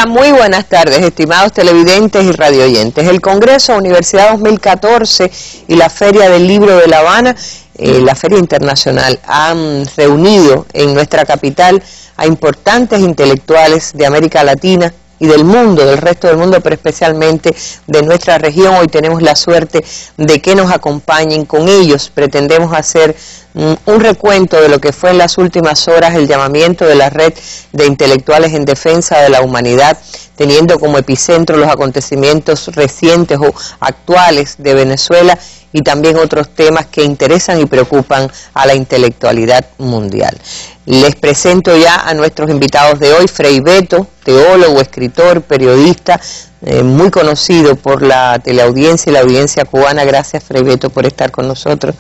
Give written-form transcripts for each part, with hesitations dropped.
Hola, muy buenas tardes, estimados televidentes y radioyentes. El Congreso Universidad 2014 y la Feria del Libro de La Habana, la Feria Internacional, han reunido en nuestra capital a importantes intelectuales de América Latina y del mundo, del resto del mundo, pero especialmente de nuestra región. Hoy tenemos la suerte de que nos acompañen. Con ellos pretendemos hacer un recuento de lo que fue en las últimas horas el llamamiento de la Red de Intelectuales en Defensa de la Humanidad, teniendo como epicentro los acontecimientos recientes o actuales de Venezuela y también otros temas que interesan y preocupan a la intelectualidad mundial. Les presento ya a nuestros invitados de hoy. Frei Beto, teólogo, escritor, periodista, muy conocido por la teleaudiencia y la audiencia cubana. Gracias, Frei Beto, por estar con nosotros.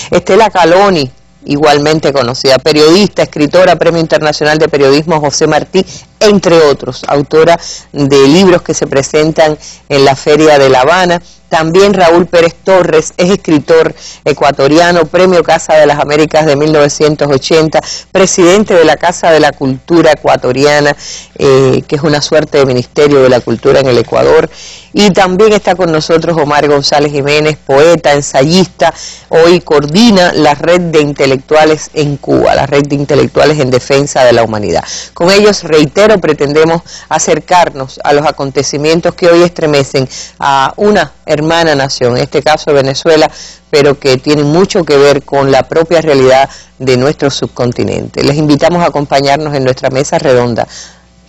Estela Caloni, igualmente conocida, periodista, escritora, Premio Internacional de Periodismo José Martí, entre otros, autora de libros que se presentan en la Feria de La Habana. También Raúl Pérez Torres, es escritor ecuatoriano, Premio Casa de las Américas de 1980, presidente de la Casa de la Cultura Ecuatoriana, que es una suerte de Ministerio de la Cultura en el Ecuador. Y también está con nosotros Omar González Jiménez, poeta, ensayista. Hoy coordina la Red de Intelectuales en Cuba, la Red de Intelectuales en Defensa de la Humanidad. Con ellos, reitero, pretendemos acercarnos a los acontecimientos que hoy estremecen a una hermana nación, en este caso Venezuela, pero que tienen mucho que ver con la propia realidad de nuestro subcontinente. Les invitamos a acompañarnos en nuestra mesa redonda,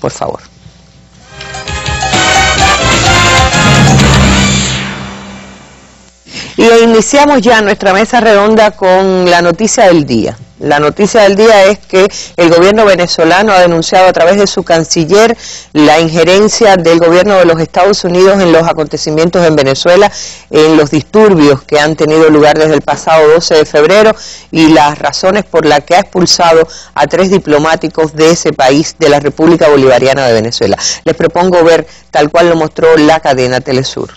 por favor. Y iniciamos ya nuestra mesa redonda con la noticia del día. La noticia del día es que el gobierno venezolano ha denunciado a través de su canciller la injerencia del gobierno de los Estados Unidos en los acontecimientos en Venezuela, en los disturbios que han tenido lugar desde el pasado 12 de febrero y las razones por las que ha expulsado a 3 diplomáticos de ese país, de la República Bolivariana de Venezuela. Les propongo ver tal cual lo mostró la cadena Telesur.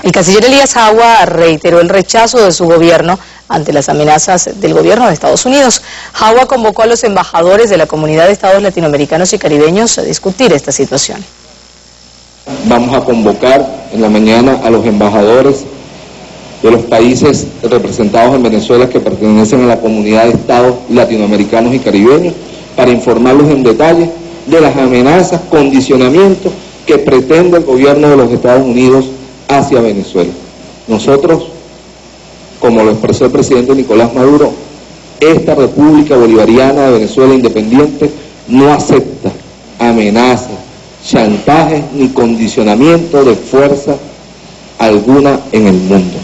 El canciller Elías Jagua reiteró el rechazo de su gobierno ante las amenazas del gobierno de Estados Unidos. Jagua convocó a los embajadores de la Comunidad de Estados Latinoamericanos y Caribeños a discutir esta situación. Vamos a convocar en la mañana a los embajadores de los países representados en Venezuela que pertenecen a la Comunidad de Estados Latinoamericanos y Caribeños para informarlos en detalle de las amenazas, condicionamientos que pretende el gobierno de los Estados Unidos hacia Venezuela. Nosotros, como lo expresó el presidente Nicolás Maduro, esta República Bolivariana de Venezuela independiente no acepta amenazas, chantajes ni condicionamiento de fuerza alguna en el mundo.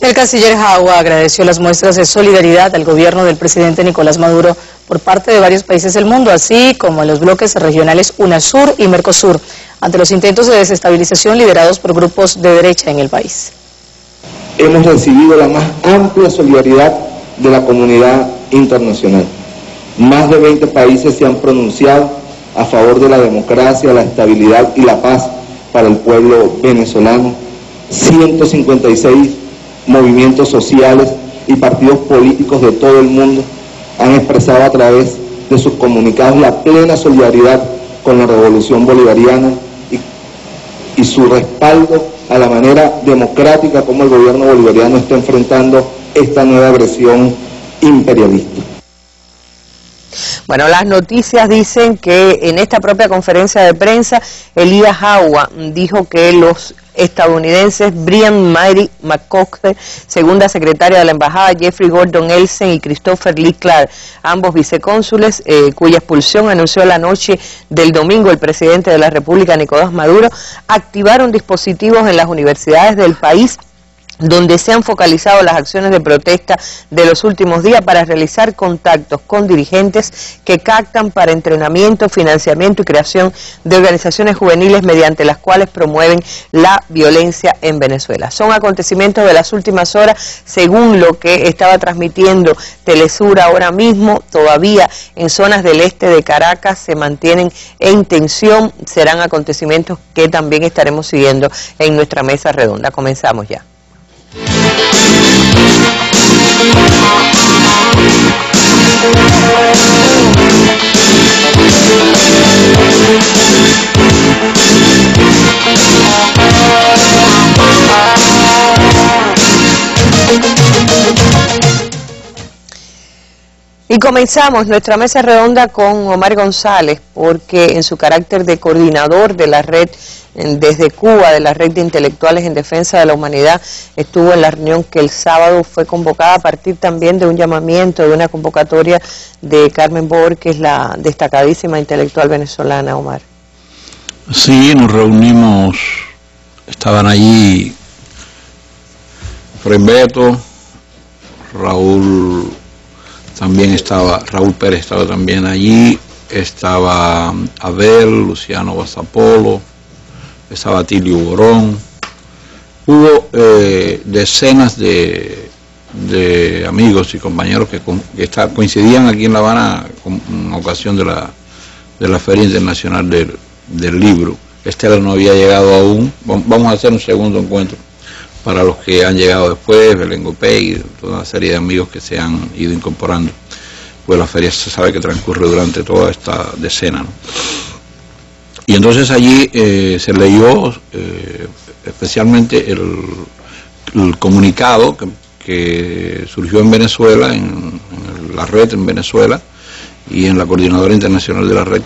El canciller Jagua agradeció las muestras de solidaridad al gobierno del presidente Nicolás Maduro por parte de varios países del mundo, así como en los bloques regionales UNASUR y Mercosur, ante los intentos de desestabilización liderados por grupos de derecha en el país. Hemos recibido la más amplia solidaridad de la comunidad internacional. Más de 20 países se han pronunciado a favor de la democracia, la estabilidad y la paz para el pueblo venezolano. 156 movimientos sociales y partidos políticos de todo el mundo han expresado a través de sus comunicados la plena solidaridad con la revolución bolivariana y su respaldo a la manera democrática como el gobierno bolivariano está enfrentando esta nueva agresión imperialista. Bueno, las noticias dicen que en esta propia conferencia de prensa, Elías Jagua dijo que los estadounidenses Brian Mary McCosker, segunda secretaria de la embajada, Jeffrey Gordon Elsen y Christopher Lee Clark, ambos vicecónsules, cuya expulsión anunció la noche del domingo el presidente de la República, Nicolás Maduro, activaron dispositivos en las universidades del país donde se han focalizado las acciones de protesta de los últimos días para realizar contactos con dirigentes que captan para entrenamiento, financiamiento y creación de organizaciones juveniles mediante las cuales promueven la violencia en Venezuela. Son acontecimientos de las últimas horas, según lo que estaba transmitiendo Telesur ahora mismo. Todavía en zonas del este de Caracas se mantienen en tensión. Serán acontecimientos que también estaremos siguiendo en nuestra mesa redonda. Comenzamos ya. Y comenzamos nuestra mesa redonda con Omar González, porque en su carácter de coordinador de la red desde Cuba, de la red de intelectuales en defensa de la humanidad, estuvo en la reunión que el sábado fue convocada a partir también de un llamamiento, de una convocatoria de Carmen Borges, la destacadísima intelectual venezolana. Omar. Sí, nos reunimos, estaban allí Fray Beto, Raúl Pérez estaba también allí, estaba Abel, Luciano Basapolo, estaba Tilio Borón. Hubo decenas de amigos y compañeros que coincidían aquí en La Habana en ocasión de la Feria Internacional del Libro. Estela no había llegado aún. Vamos a hacer un segundo encuentro para los que han llegado después, Belén Gopey, toda una serie de amigos que se han ido incorporando. Pues la feria se sabe que transcurre durante toda esta decena, ¿no? Y entonces allí se leyó especialmente el comunicado que surgió en Venezuela, en la red en Venezuela y en la Coordinadora Internacional de la Red,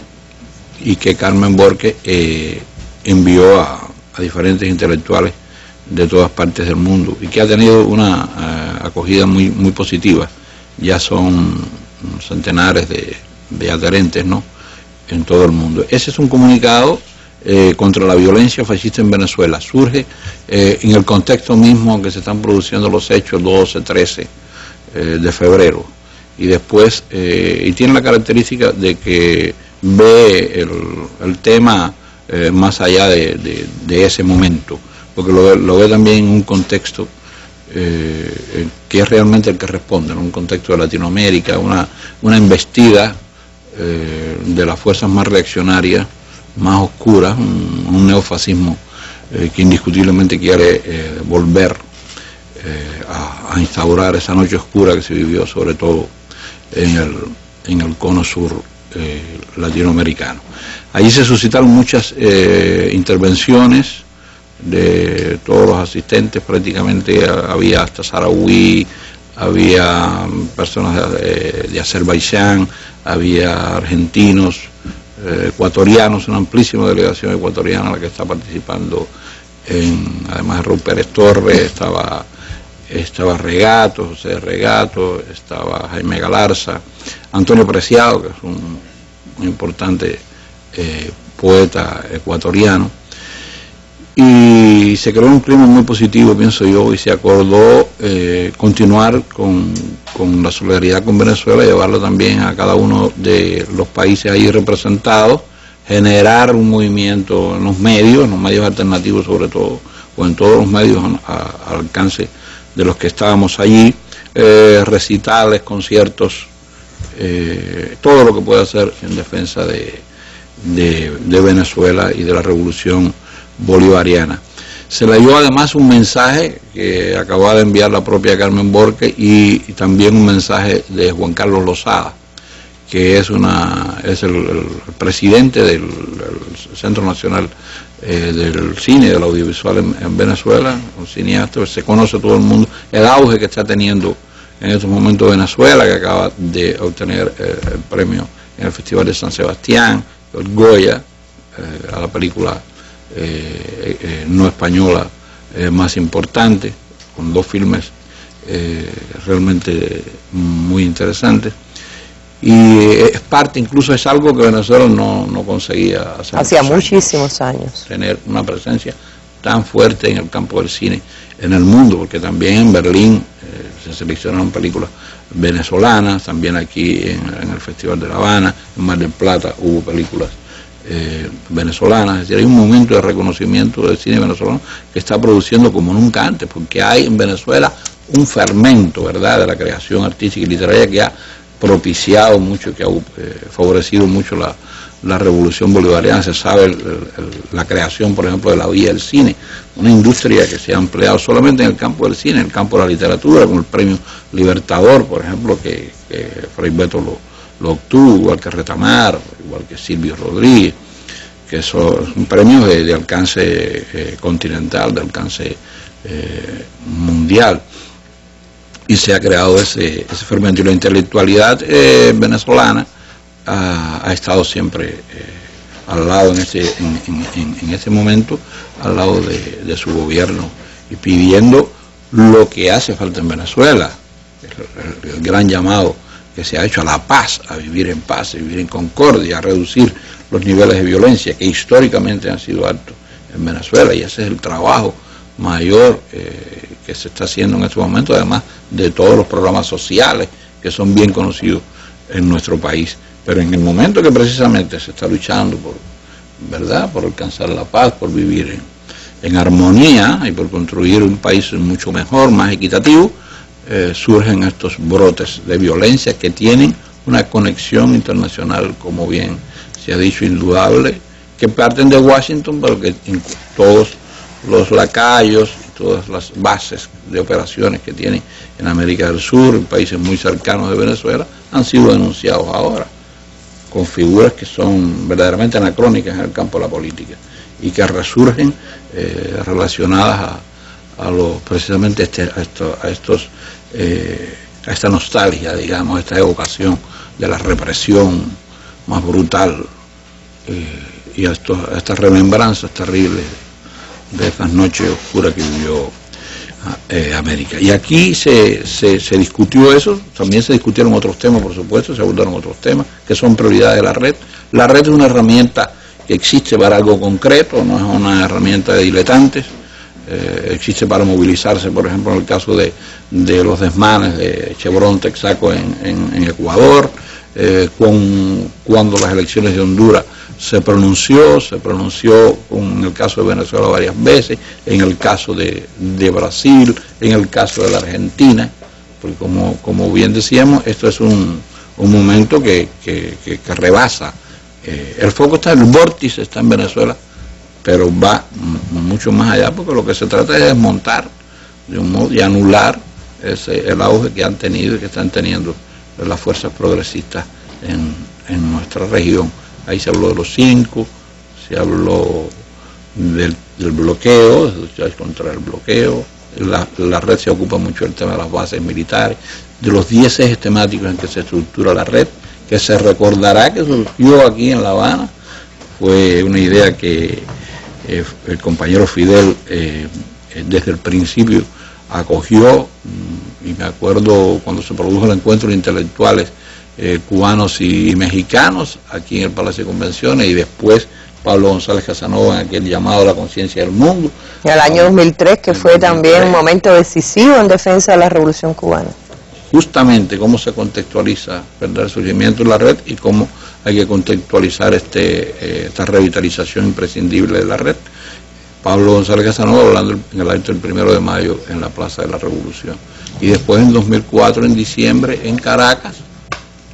y que Carmen Borges envió a diferentes intelectuales de todas partes del mundo, y que ha tenido una acogida muy positiva. Ya son centenares de adherentes, ¿no?, en todo el mundo. Ese es un comunicado contra la violencia fascista en Venezuela. Surge en el contexto mismo en que se están produciendo los hechos 12-13 de febrero, y después y tiene la característica de que ve el tema más allá de ese momento, porque lo ve también en un contexto que es realmente el que responde, en un contexto de Latinoamérica, una embestida de las fuerzas más reaccionarias, más oscuras, un neofascismo que indiscutiblemente quiere volver a instaurar esa noche oscura que se vivió sobre todo en el cono sur latinoamericano. Allí se suscitaron muchas intervenciones de todos los asistentes, prácticamente había hasta saharaui, había personas de Azerbaiyán, había argentinos, ecuatorianos, una amplísima delegación ecuatoriana la que está participando, además de Raúl Pérez Torres, estaba Regato, José Regato, estaba Jaime Galarza, Antonio Preciado, que es un importante poeta ecuatoriano, y se creó un clima muy positivo, pienso yo, y se acordó continuar con la solidaridad con Venezuela, llevarlo también a cada uno de los países ahí representados, generar un movimiento en los medios alternativos sobre todo, o en todos los medios al alcance de los que estábamos allí, recitales, conciertos, todo lo que pueda hacer en defensa de Venezuela y de la revolución bolivariana. Se leyó además un mensaje que acababa de enviar la propia Carmen Borges y también un mensaje de Juan Carlos Lozada, que es el presidente del Centro Nacional del Cine y del Audiovisual en Venezuela, un cineasta, se conoce todo el mundo, el auge que está teniendo en estos momentos Venezuela, que acaba de obtener el premio en el Festival de San Sebastián, el Goya, a la película no española más importante, con 2 filmes realmente muy interesantes, y es parte, incluso es algo que Venezuela no conseguía hacer. Hacía muchísimos años. Tener una presencia tan fuerte en el campo del cine en el mundo, porque también en Berlín se seleccionaron películas venezolanas, también aquí en el Festival de La Habana, en Mar del Plata hubo películas venezolanas. Es decir, hay un momento de reconocimiento del cine venezolano que está produciendo como nunca antes, porque hay en Venezuela un fermento, ¿verdad?, de la creación artística y literaria que ha propiciado mucho, que ha favorecido mucho la revolución bolivariana. Se sabe la creación, por ejemplo, de la vía del cine, una industria que se ha empleado solamente en el campo del cine, en el campo de la literatura, con el premio Libertador, por ejemplo, que que Fray Beto lo obtuvo, igual que Retamar, igual que Silvio Rodríguez, que son premios de alcance continental, de alcance mundial, y se ha creado ese fermento. Y la intelectualidad venezolana ha estado siempre al lado en este momento, al lado de su gobierno, y pidiendo lo que hace falta en Venezuela, el gran llamado que se ha hecho a la paz, a vivir en paz, a vivir en concordia, a reducir los niveles de violencia que históricamente han sido altos en Venezuela, y ese es el trabajo mayor que se está haciendo en este momento, además de todos los programas sociales que son bien conocidos en nuestro país. Pero en el momento que precisamente se está luchando por alcanzar la paz, por vivir en armonía y por construir un país mucho mejor, más equitativo, surgen estos brotes de violencia que tienen una conexión internacional, como bien se ha dicho, indudable, que parten de Washington, pero que todos los lacayos y todas las bases de operaciones que tienen en América del Sur, en países muy cercanos de Venezuela, han sido denunciados ahora, con figuras que son verdaderamente anacrónicas en el campo de la política y que resurgen relacionadas precisamente a esta nostalgia, digamos, a esta evocación de la represión más brutal y a estas remembranzas terribles de estas noches oscuras que vivió América. Y aquí se discutió eso, también se discutieron otros temas, por supuesto, se abordaron otros temas que son prioridades de la red. La red es una herramienta que existe para algo concreto, no es una herramienta de diletantes, existe para movilizarse, por ejemplo, en el caso de los desmanes de Chevron Texaco en Ecuador, cuando las elecciones de Honduras se pronunció en el caso de Venezuela varias veces, en el caso de Brasil, en el caso de la Argentina, porque como bien decíamos, esto es un momento que rebasa. El foco está, el vórtice está en Venezuela, pero va mucho más allá, porque lo que se trata es de desmontar de un modo y anular el auge que han tenido y que están teniendo las fuerzas progresistas en nuestra región. Ahí se habló de los 5, se habló del bloqueo, de luchar contra el bloqueo. La red se ocupa mucho del tema de las bases militares, de los 10 ejes temáticos en que se estructura la red, que se recordará que surgió aquí en La Habana. Fue una idea que el compañero Fidel desde el principio acogió, y me acuerdo cuando se produjo el encuentro de intelectuales cubanos y mexicanos aquí en el Palacio de Convenciones, y después Pablo González Casanova en aquel llamado a la conciencia del mundo. Y al año 2003, que fue también un momento decisivo en defensa de la Revolución Cubana. Justamente cómo se contextualiza, ¿verdad?, el surgimiento de la red y cómo hay que contextualizar esta revitalización imprescindible de la red. Pablo González Casanova hablando en el acto del 1 de mayo en la Plaza de la Revolución. Y después en 2004, en diciembre, en Caracas,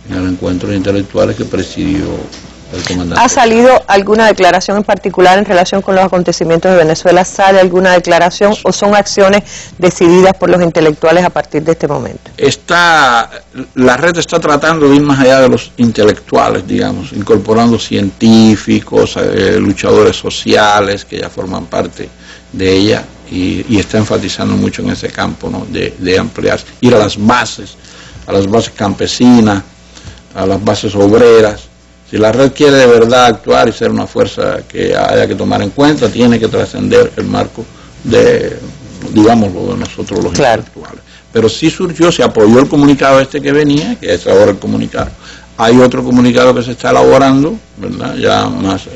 en el encuentro de intelectuales que presidió el comandante. ¿Ha salido alguna declaración en particular en relación con los acontecimientos de Venezuela? ¿Sale alguna declaración o son acciones decididas por los intelectuales a partir de este momento? La red está tratando de ir más allá de los intelectuales, digamos, incorporando científicos, luchadores sociales que ya forman parte de ella, y está enfatizando mucho en ese campo, ¿no?, de ampliar, ir a las bases campesinas, a las bases obreras. Si la red quiere de verdad actuar y ser una fuerza que haya que tomar en cuenta, tiene que trascender el marco de, digámoslo, de nosotros los intelectuales. Pero sí surgió, se apoyó el comunicado que venía, que es ahora el comunicado. Hay otro comunicado que se está elaborando, ¿verdad?, ya más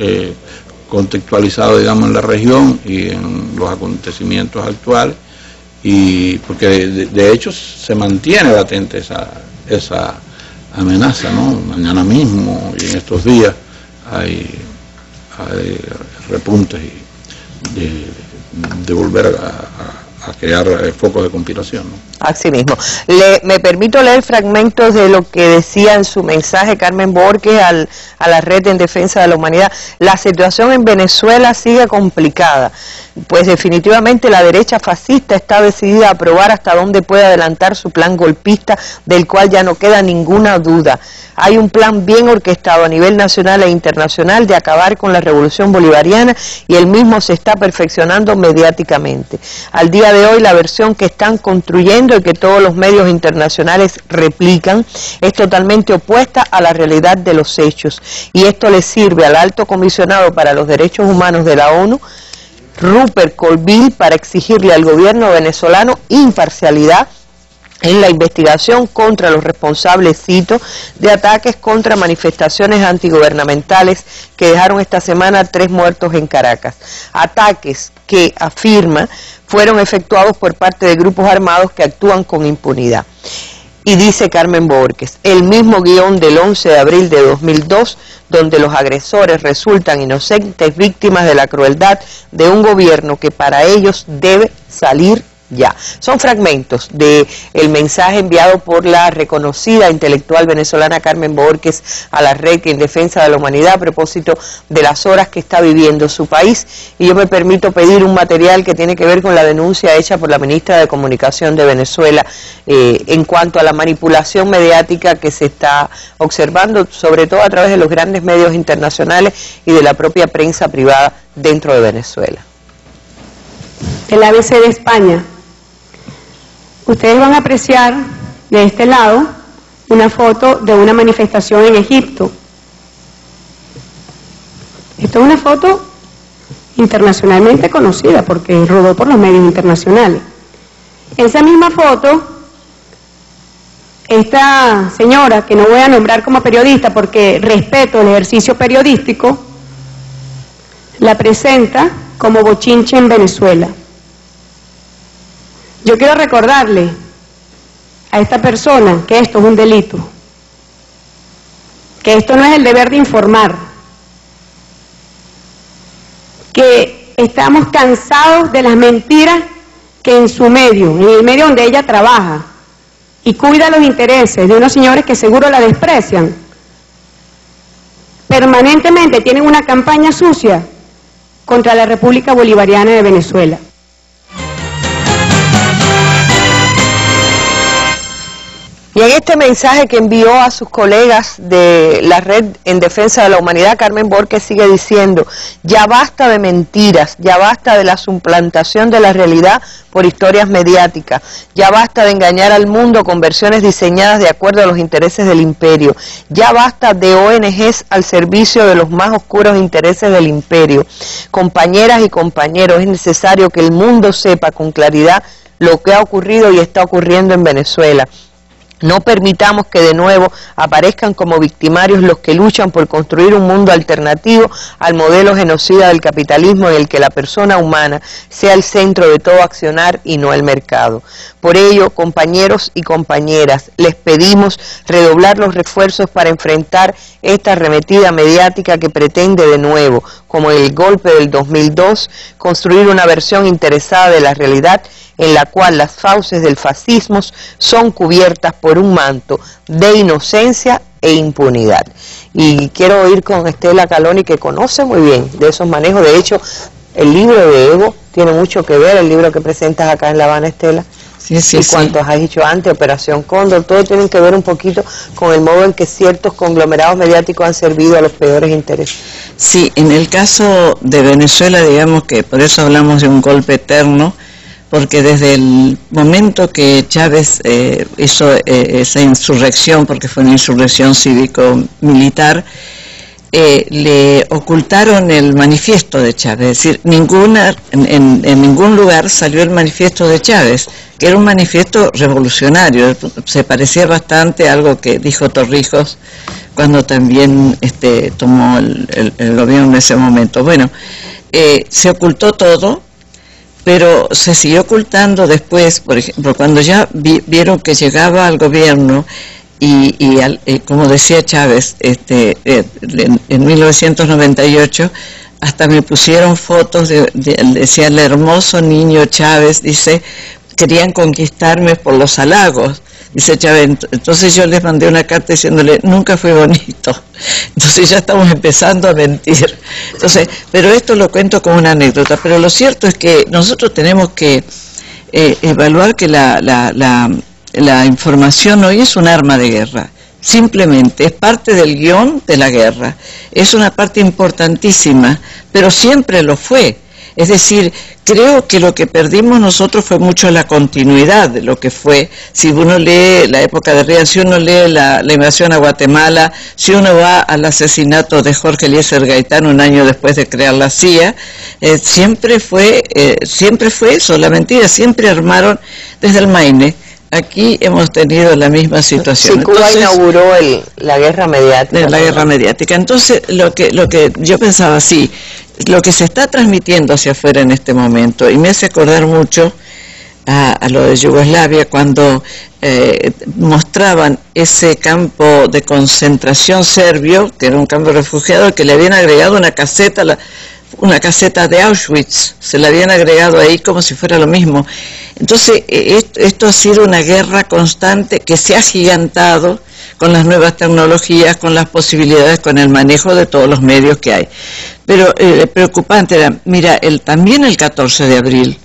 contextualizado, digamos, en la región y en los acontecimientos actuales, y porque de hecho se mantiene latente esa amenaza, ¿no? Mañana mismo y en estos días hay repuntes de volver crear focos de conspiración, ¿no? Así mismo. Me permito leer fragmentos de lo que decía en su mensaje Carmen Borges a la Red en Defensa de la Humanidad. La situación en Venezuela sigue complicada, pues definitivamente la derecha fascista está decidida a probar hasta dónde puede adelantar su plan golpista, del cual ya no queda ninguna duda. Hay un plan bien orquestado a nivel nacional e internacional de acabar con la revolución bolivariana y el mismo se está perfeccionando mediáticamente. Al día de hoy la versión que están construyendo y que todos los medios internacionales replican es totalmente opuesta a la realidad de los hechos, y esto le sirve al alto comisionado para los derechos humanos de la ONU, Rupert Colville, para exigirle al gobierno venezolano imparcialidad en la investigación contra los responsables, cito, de ataques contra manifestaciones antigubernamentales que dejaron esta semana 3 muertos en Caracas. Ataques que, afirma, fueron efectuados por parte de grupos armados que actúan con impunidad. Y dice Carmen Borges, el mismo guión del 11 de abril de 2002, donde los agresores resultan inocentes víctimas de la crueldad de un gobierno que para ellos debe salir ya. Son fragmentos del mensaje enviado por la reconocida intelectual venezolana Carmen Borges a la Red en Defensa de la Humanidad a propósito de las horas que está viviendo su país, y yo me permito pedir un material que tiene que ver con la denuncia hecha por la ministra de Comunicación de Venezuela en cuanto a la manipulación mediática que se está observando, sobre todo a través de los grandes medios internacionales y de la propia prensa privada dentro de Venezuela. El ABC de España. Ustedes van a apreciar de este lado una foto de una manifestación en Egipto. Esta es una foto internacionalmente conocida porque rodó por los medios internacionales. Esa misma foto, esta señora, que no voy a nombrar como periodista porque respeto el ejercicio periodístico, la presenta como bochinche en Venezuela. Yo quiero recordarle a esta persona que esto es un delito, que esto no es el deber de informar, que estamos cansados de las mentiras que en su medio, en el medio donde ella trabaja y cuida los intereses de unos señores que seguro la desprecian, permanentemente tienen una campaña sucia contra la República Bolivariana de Venezuela. Y en este mensaje que envió a sus colegas de la Red en Defensa de la Humanidad, Carmen Borges sigue diciendo, ya basta de mentiras, ya basta de la suplantación de la realidad por historias mediáticas, ya basta de engañar al mundo con versiones diseñadas de acuerdo a los intereses del imperio, ya basta de ONGs al servicio de los más oscuros intereses del imperio. Compañeras y compañeros, es necesario que el mundo sepa con claridad lo que ha ocurrido y está ocurriendo en Venezuela. No permitamos que de nuevo aparezcan como victimarios los que luchan por construir un mundo alternativo al modelo genocida del capitalismo en el que la persona humana sea el centro de todo accionar y no el mercado. Por ello, compañeros y compañeras, les pedimos redoblar los refuerzos para enfrentar esta arremetida mediática que pretende de nuevo, como en el golpe del 2002, construir una versión interesada de la realidad en la cual las fauces del fascismo son cubiertas por un manto de inocencia e impunidad. Y quiero ir con Estela Caloni, que conoce muy bien de esos manejos. De hecho, el libro de Evo tiene mucho que ver, el libro que presentas acá en La Habana, Estela. Sí, sí, y cuantos has dicho antes, Operación Cóndor, todo tiene que ver un poquito con el modo en que ciertos conglomerados mediáticos han servido a los peores intereses. Sí, en el caso de Venezuela, digamos que por eso hablamos de un golpe eterno, porque desde el momento que Chávez hizo esa insurrección, porque fue una insurrección cívico-militar, le ocultaron el manifiesto de Chávez, es decir, en ningún lugar salió el manifiesto de Chávez, que era un manifiesto revolucionario, se parecía bastante a algo que dijo Torrijos cuando también tomó el gobierno en ese momento. Bueno, se ocultó todo, pero se siguió ocultando después, por ejemplo, cuando ya vieron que llegaba al gobierno y como decía Chávez, en 1998 hasta me pusieron fotos, decía el hermoso niño Chávez, dice, querían conquistarme por los halagos. Dice Chávez, entonces yo les mandé una carta diciéndole, nunca fue bonito. Entonces ya estamos empezando a mentir. Entonces, pero esto lo cuento como una anécdota. Pero lo cierto es que nosotros tenemos que evaluar que la información hoy es un arma de guerra. Simplemente es parte del guión de la guerra. Es una parte importantísima, pero siempre lo fue. Es decir, creo que lo que perdimos nosotros fue mucho la continuidad de lo que fue. Si uno lee la época de Reagan, si uno lee la invasión a Guatemala, si uno va al asesinato de Jorge Eliezer Gaitán un año después de crear la CIA, siempre fue eso, la mentira. Siempre armaron desde el Maine. Aquí hemos tenido la misma situación. Sí, Cuba inauguró la guerra mediática. La guerra mediática. Entonces, lo que yo pensaba, sí, lo que se está transmitiendo hacia afuera en este momento, y me hace acordar mucho a lo de Yugoslavia, cuando mostraban ese campo de concentración serbio, que era un campo de refugiados, que le habían agregado una caseta de Auschwitz, se la habían agregado ahí como si fuera lo mismo. Entonces, esto ha sido una guerra constante que se ha agigantado con las nuevas tecnologías, con las posibilidades, con el manejo de todos los medios que hay. Pero preocupante era, mira, también el 14 de abril,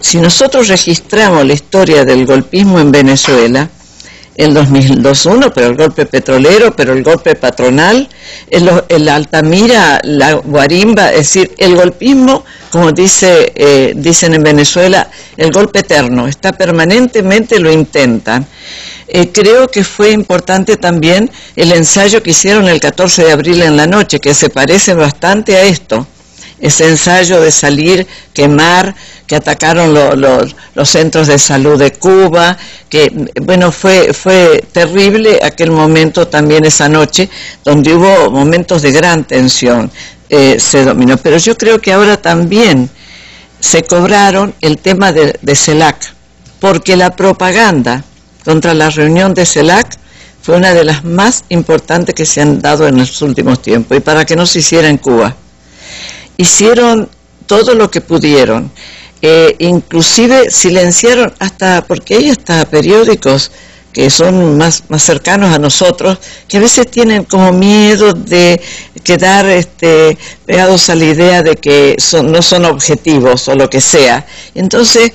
si nosotros registramos la historia del golpismo en Venezuela, el 2001, pero el golpe petrolero, pero el golpe patronal, el Altamira, la Guarimba, es decir, el golpismo, como dicen en Venezuela, el golpe eterno, está permanentemente, lo intentan. Creo que fue importante también el ensayo que hicieron el 14 de abril en la noche, que se parece bastante a esto. Ese ensayo de salir, quemar, que atacaron los centros de salud de Cuba, que bueno, fue terrible aquel momento también esa noche, donde hubo momentos de gran tensión, se dominó. Pero yo creo que ahora también se cobraron el tema de CELAC, porque la propaganda contra la reunión de CELAC fue una de las más importantes que se han dado en los últimos tiempos, y para que no se hiciera en Cuba. Hicieron todo lo que pudieron, inclusive silenciaron porque hay hasta periódicos que son más cercanos a nosotros, que a veces tienen como miedo de quedar pegados a la idea de que no son objetivos o lo que sea. Entonces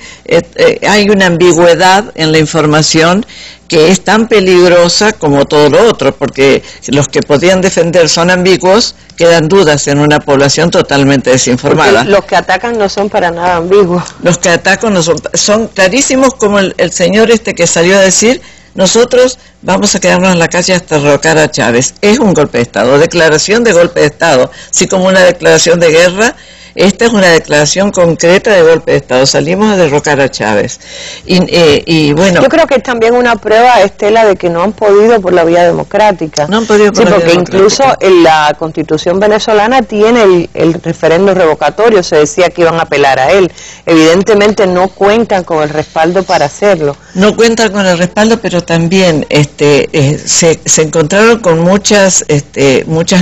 hay una ambigüedad en la información que es tan peligrosa como todo lo otro, porque los que podían defender son ambiguos, quedan dudas en una población totalmente desinformada. Porque los que atacan no son para nada ambiguos. Los que atacan no son clarísimos, como el señor que salió a decir, nosotros vamos a quedarnos en la calle hasta derrocar a Chávez. Es un golpe de Estado, declaración de golpe de Estado, así como una declaración de guerra. Esta es una declaración concreta de golpe de Estado. Salimos a derrocar a Chávez. Y bueno, yo creo que es también una prueba, Estela, de que no han podido por la vía democrática. No han podido por la vía democrática. Incluso en la Constitución venezolana tiene el referendo revocatorio, se decía que iban a apelar a él. Evidentemente no cuentan con el respaldo para hacerlo. No cuentan con el respaldo, pero también se encontraron con muchas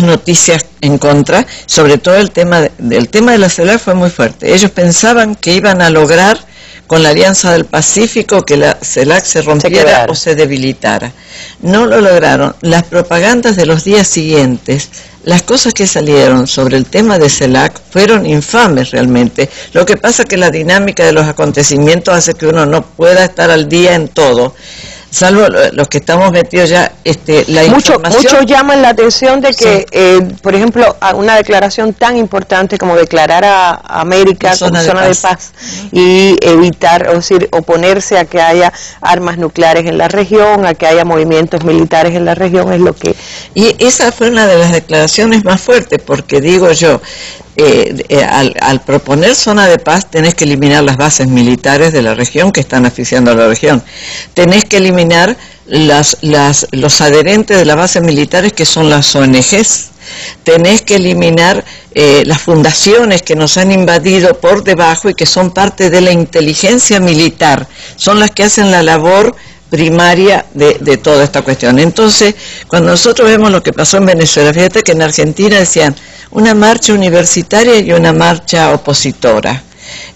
noticias en contra, sobre todo el tema de la CELAC fue muy fuerte. Ellos pensaban que iban a lograr con la Alianza del Pacífico que la CELAC se rompiera o se debilitara. No lo lograron. Las propagandas de los días siguientes, las cosas que salieron sobre el tema de CELAC fueron infames realmente. Lo que pasa es que la dinámica de los acontecimientos hace que uno no pueda estar al día en todo. Salvo los que estamos metidos ya, la información... Muchos llaman la atención de que, sí, por ejemplo, una declaración tan importante como declarar a América como zona de paz y evitar, o decir, oponerse a que haya armas nucleares en la región, a que haya movimientos militares en la región, es lo que... Y esa fue una de las declaraciones más fuertes, porque digo yo, al proponer zona de paz tenés que eliminar las bases militares de la región que están asfixiando a la región. Tenés que eliminar los adherentes de las bases militares que son las ONGs. Tenés que eliminar las fundaciones que nos han invadido por debajo y que son parte de la inteligencia militar. Son las que hacen la labor primaria de toda esta cuestión. Entonces, cuando nosotros vemos lo que pasó en Venezuela, fíjate que en Argentina decían una marcha universitaria y una marcha opositora.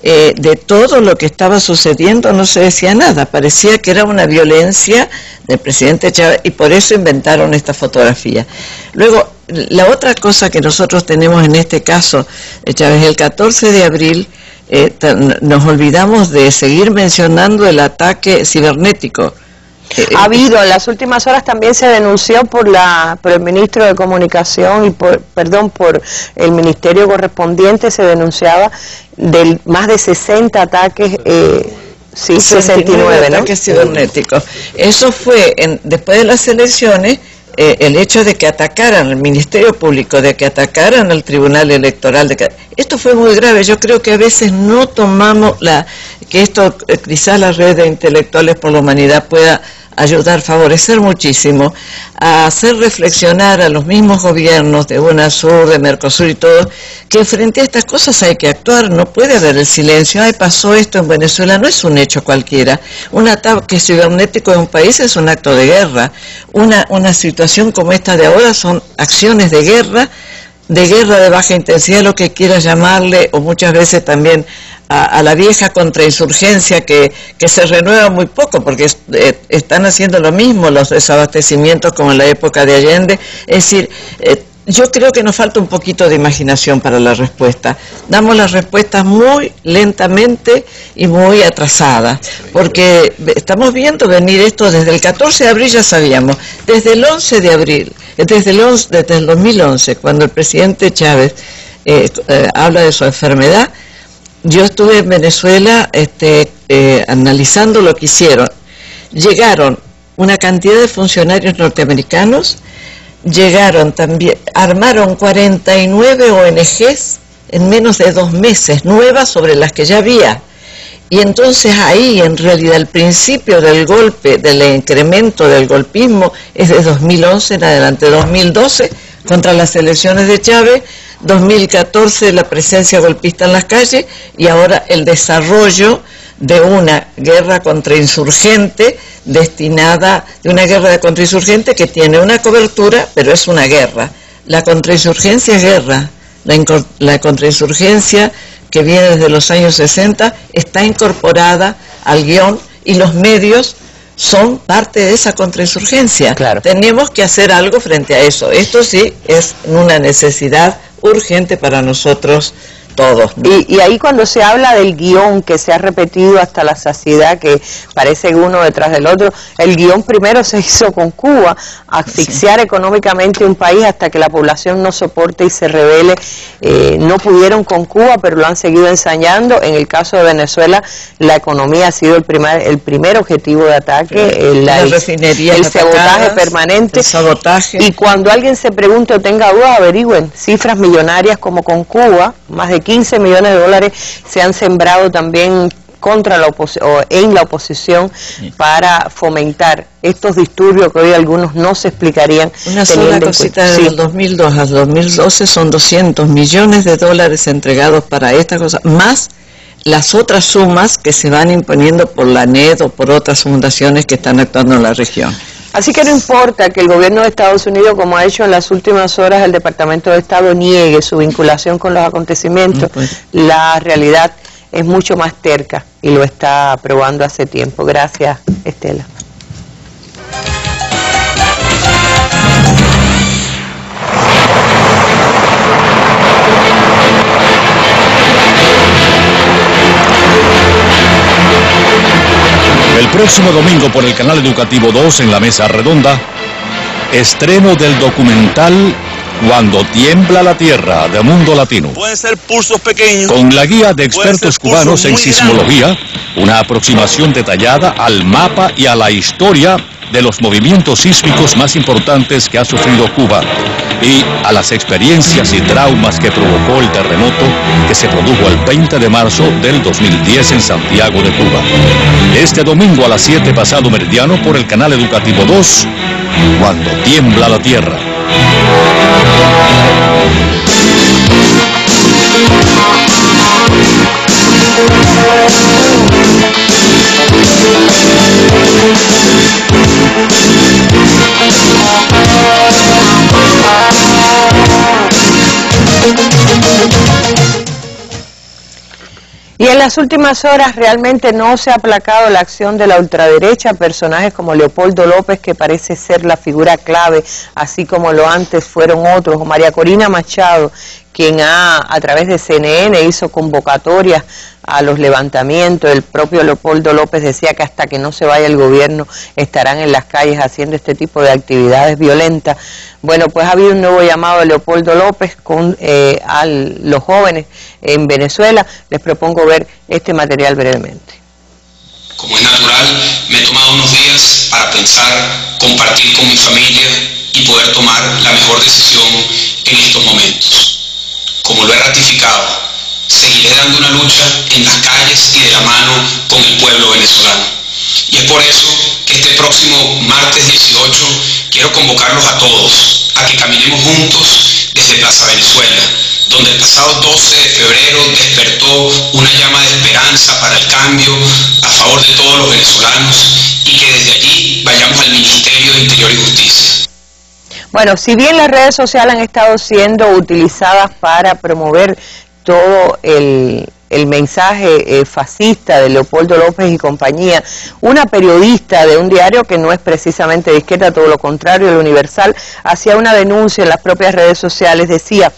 De todo lo que estaba sucediendo no se decía nada, parecía que era una violencia del presidente Chávez y por eso inventaron esta fotografía. Luego, la otra cosa que nosotros tenemos en este caso, Chávez, el 14 de abril, nos olvidamos de seguir mencionando el ataque cibernético. Ha habido, en las últimas horas también se denunció por el ministro de Comunicación y por el ministerio correspondiente, se denunciaba de más de 60 ataques, 69, ¿no? Ataques cibernéticos. Eso fue, después de las elecciones, el hecho de que atacaran al Ministerio Público, de que atacaran al Tribunal Electoral, esto fue muy grave. Yo creo que a veces no tomamos que esto, quizás la red de intelectuales por la humanidad pueda ayudar, favorecer muchísimo, a hacer reflexionar a los mismos gobiernos de UNASUR, de Mercosur y todo, que frente a estas cosas hay que actuar, no puede haber el silencio. Ay, pasó esto en Venezuela, no es un hecho cualquiera. Un ataque cibernético en un país es un acto de guerra. Una situación como esta de ahora son acciones de guerra de baja intensidad, lo que quieras llamarle, o muchas veces también a la vieja contrainsurgencia que se renueva muy poco, porque están haciendo lo mismo los desabastecimientos como en la época de Allende. Es decir, yo creo que nos falta un poquito de imaginación para la respuesta. Damos las respuestas muy lentamente y muy atrasadas, porque estamos viendo venir esto desde el 14 de abril, ya sabíamos, desde el 11 de abril, desde el 2011, cuando el presidente Chávez habla de su enfermedad. Yo estuve en Venezuela analizando lo que hicieron. Llegaron una cantidad de funcionarios norteamericanos, llegaron también, armaron 49 ONGs en menos de 2 meses, nuevas sobre las que ya había. Y entonces ahí, en realidad, el principio del golpe, del incremento del golpismo, es de 2011 en adelante. 2012, contra las elecciones de Chávez, 2014 la presencia golpista en las calles, y ahora el desarrollo de una guerra contrainsurgente que tiene una cobertura, pero es una guerra. La contrainsurgencia es guerra. La contrainsurgencia, que viene desde los años 60, está incorporada al guión, y los medios son parte de esa contrainsurgencia. Claro. Tenemos que hacer algo frente a eso. Esto sí es una necesidad urgente para nosotros todos, ¿no? Y ahí cuando se habla del guión que se ha repetido hasta la saciedad, que parece uno detrás del otro, el guión primero se hizo con Cuba, asfixiar económicamente un país hasta que la población no soporte y se rebele. No pudieron con Cuba, pero lo han seguido ensayando. En el caso de Venezuela, la economía ha sido el primer objetivo de ataque, el sabotaje permanente. El sabotaje. Y cuando alguien se pregunte o tenga dudas, averigüen cifras millonarias como con Cuba, más de 15 millones de dólares se han sembrado también contra en la oposición para fomentar estos disturbios que hoy algunos no se explicarían. Una sola cosita, desde el 2002 al 2012 son 200 millones de dólares entregados para esta cosa, más las otras sumas que se van imponiendo por la ANED o por otras fundaciones que están actuando en la región. Así que no importa que el gobierno de Estados Unidos, como ha hecho en las últimas horas el Departamento de Estado, niegue su vinculación con los acontecimientos, la realidad es mucho más terca y lo está probando hace tiempo. Gracias, Estela. El próximo domingo por el canal Educativo 2 en la Mesa Redonda, estreno del documental Cuando tiembla la tierra, de Mundo Latino. Pueden ser pulsos pequeños. Con la guía de expertos cubanos en sismología, una aproximación detallada al mapa y a la historia de los movimientos sísmicos más importantes que ha sufrido Cuba y a las experiencias y traumas que provocó el terremoto que se produjo el 20 de marzo del 2010 en Santiago de Cuba. Este domingo a las 7 pasado meridiano por el canal Educativo 2, Cuando tiembla la tierra. Y en las últimas horas realmente no se ha aplacado la acción de la ultraderecha. Personajes como Leopoldo López, que parece ser la figura clave, así como lo antes fueron otros, o María Corina Machado, quien a través de CNN hizo convocatorias a los levantamientos. El propio Leopoldo López decía que hasta que no se vaya el gobierno estarán en las calles haciendo este tipo de actividades violentas. Bueno, pues ha habido un nuevo llamado de Leopoldo López a los jóvenes en Venezuela. Les propongo ver este material brevemente. Como es natural, me he tomado unos días para pensar, compartir con mi familia y poder tomar la mejor decisión en estos momentos. Como lo he ratificado, seguiré dando una lucha en las calles y de la mano con el pueblo venezolano. Y es por eso que este próximo martes 18 quiero convocarlos a todos a que caminemos juntos desde Plaza Venezuela, donde el pasado 12 de febrero despertó una llama de esperanza para el cambio a favor de todos los venezolanos, y que desde allí vayamos al Ministerio de Interior y Justicia. Bueno, si bien las redes sociales han estado siendo utilizadas para promover todo el mensaje fascista de Leopoldo López y compañía, una periodista de un diario que no es precisamente de izquierda, todo lo contrario, el Universal, hacía una denuncia en las propias redes sociales, decía: